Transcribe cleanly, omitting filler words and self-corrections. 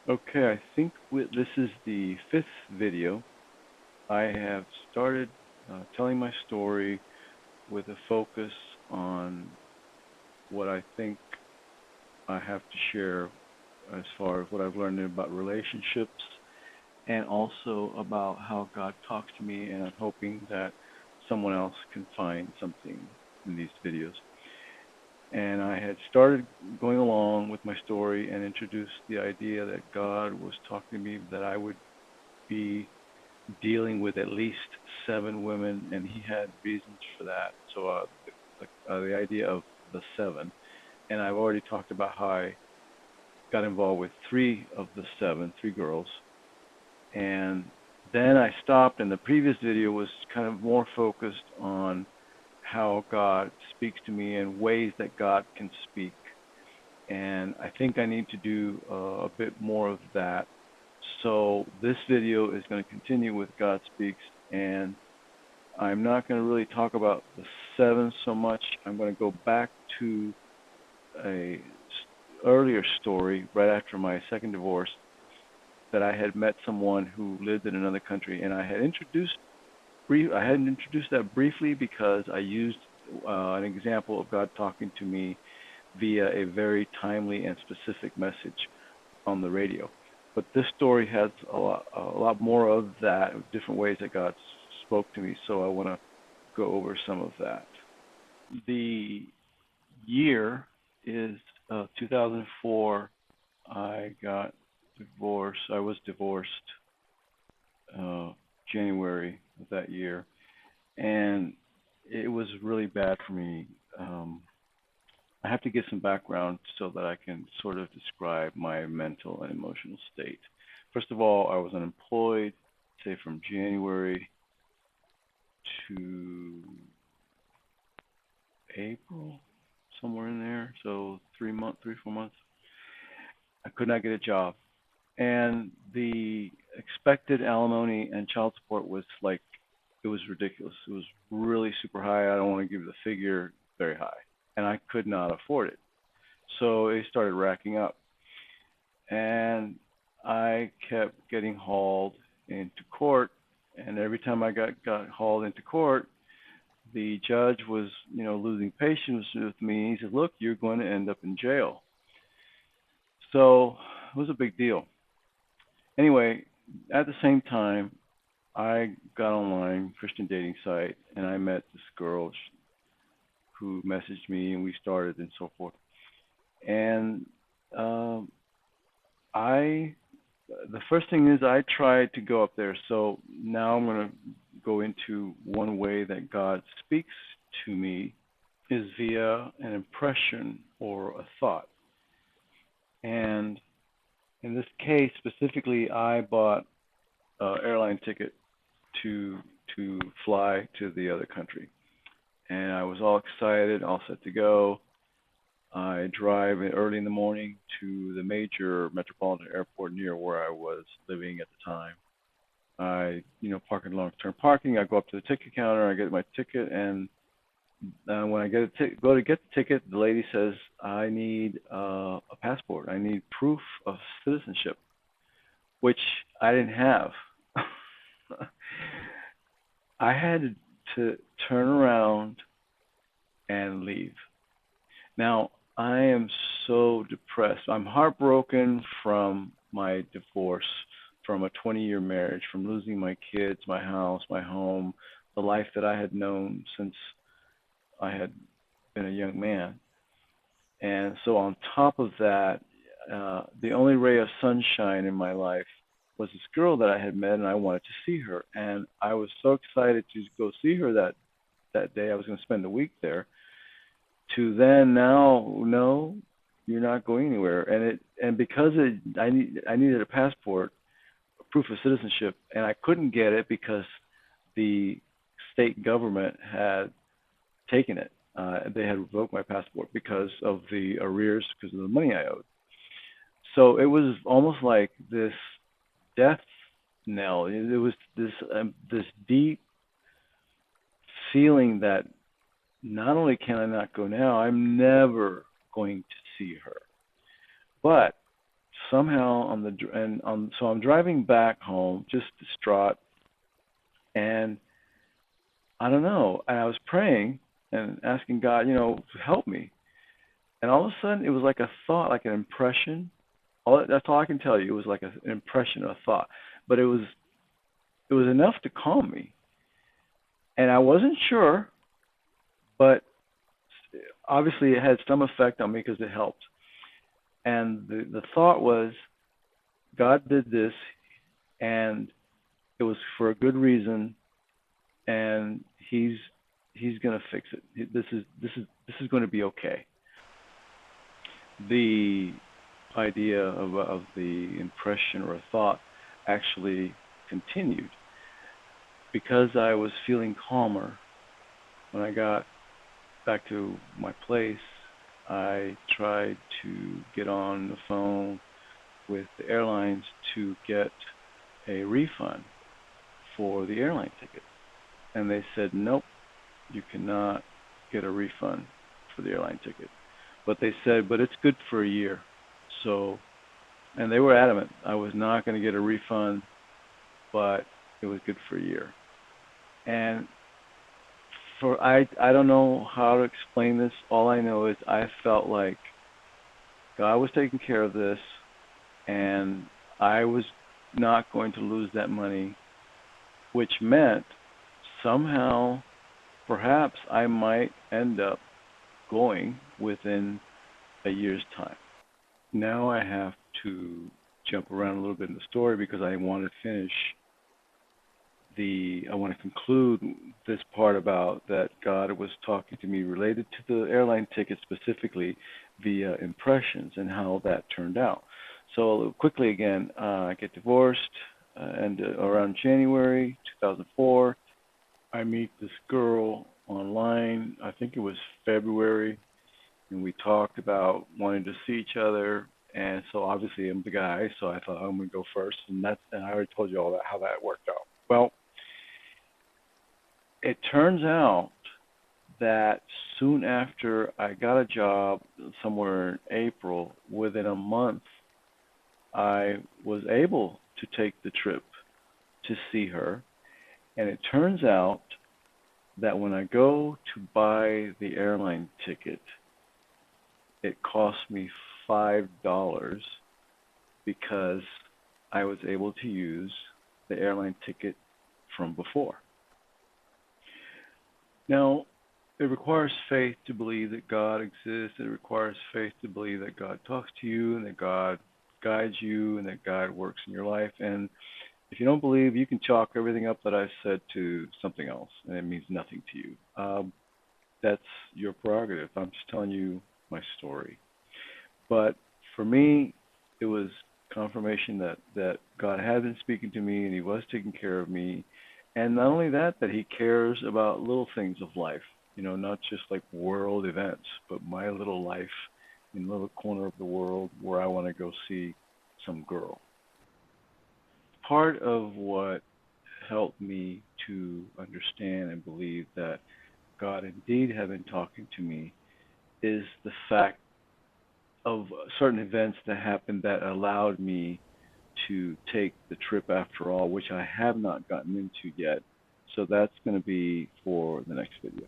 Okay, I think this is the fifth video. I have started telling my story with a focus on what I think I have to share as far as what I've learned about relationships and also about how God talks to me, and I'm hoping that someone else can find something in these videos. And I had started going along with my story and introduced the idea that God was talking to me that I would be dealing with at least 7 women, and he had reasons for that. So the idea of the 7, and I've already talked about how I got involved with 3 of the 7, 3 girls, and then I stopped. And the previous video was kind of more focused on how God speaks to me and ways that God can speak. And I think I need to do a bit more of that. So this video is going to continue with God Speaks, and I'm not going to really talk about the 7 so much. I'm going to go back to a earlier story right after my second divorce, that I had met someone who lived in another country, and I had introduced that briefly because I used an example of God talking to me via a very timely and specific message on the radio. But this story has a lot more of that, different ways that God spoke to me, so I want to go over some of that. The year is 2004. I got divorced. I was divorced January of that year, and it was really bad for me. I have to give some background so that I can sort of describe my mental and emotional state. First of all, I was unemployed, say from January to April, somewhere in there. So 3, 4 months. I could not get a job, and the expected alimony and child support was like, it was ridiculous. It was really super high. I don't want to give the figure, very high, and I could not afford it. So it started racking up, and I kept getting hauled into court. And every time I got hauled into court, the judge was, losing patience with me. He said, "Look, you're going to end up in jail." So it was a big deal. Anyway, at the same time, I got online, Christian dating site, and I met this girl who messaged me, and we started and so forth. And the first thing is I tried to go up there. So now I'm going to go into one way that God speaks to me is via an impression or a thought. And in this case specifically, I bought an airline ticket to fly to the other country, and I was all excited, all set to go. I drive early in the morning to the major metropolitan airport near where I was living at the time. I, park in long-term parking. I go up to the ticket counter. I get my ticket, and when I go to get the ticket, the lady says, "I need a passport. I need proof of citizenship," which I didn't have. I had to turn around and leave. Now, I am so depressed. I'm heartbroken from my divorce, from a 20-year marriage, from losing my kids, my house, my home, the life that I had known since I had been a young man. And so on top of that, the only ray of sunshine in my life was this girl that I had met, and I wanted to see her. And I was so excited to go see her that day. I was going to spend a week there. To then now, no, you're not going anywhere. And because I needed a passport, a proof of citizenship, and I couldn't get it because the state government had taken it. They had revoked my passport because of the arrears, because of the money I owed. So it was almost like this death knell. It was this deep feeling that not only can I not go now, I'm never going to see her. But somehow so I'm driving back home, just distraught, and I don't know. And I was praying and asking God, to help me. And all of a sudden, it was like a thought, like an impression. That's all I can tell you. It was like an impression, a thought, but it was enough to calm me. And I wasn't sure, but obviously it had some effect on me because it helped. And the thought was, God did this, and it was for a good reason, and He's going to fix it. This is going to be okay. The idea of the impression or a thought actually continued because I was feeling calmer when I got back to my place. I tried to get on the phone with the airlines to get a refund for the airline ticket. And they said, nope, you cannot get a refund for the airline ticket. But they said, but it's good for a year. So, and they were adamant I was not going to get a refund, but it was good for a year. And I don't know how to explain this. All I know is I felt like God was taking care of this, and I was not going to lose that money, which meant somehow, perhaps I might end up going within a year's time. Now I have to jump around a little bit in the story because I want to finish I want to conclude this part about that God was talking to me related to the airline ticket specifically via impressions and how that turned out. So quickly again, I get divorced and around January 2004, I meet this girl online. I think it was February, and we talked about wanting to see each other. And so obviously I'm the guy, so I thought I'm going to go first, and I already told you all that how that worked out. Well, it turns out that soon after I got a job somewhere in April, within a month, I was able to take the trip to see her. And it turns out that when I go to buy the airline ticket, it cost me $5 because I was able to use the airline ticket from before. Now, it requires faith to believe that God exists. It requires faith to believe that God talks to you and that God guides you and that God works in your life. And if you don't believe, you can chalk everything up that I've said to something else, and it means nothing to you. That's your prerogative. I'm just telling you my story. But for me, it was confirmation that God had been speaking to me and He was taking care of me. And not only that He cares about little things of life, not just like world events, but my little life in a little corner of the world where I want to go see some girl. Part of what helped me to understand and believe that God indeed had been talking to me is the fact of certain events that happened that allowed me to take the trip after all, which I have not gotten into yet. So that's going to be for the next video.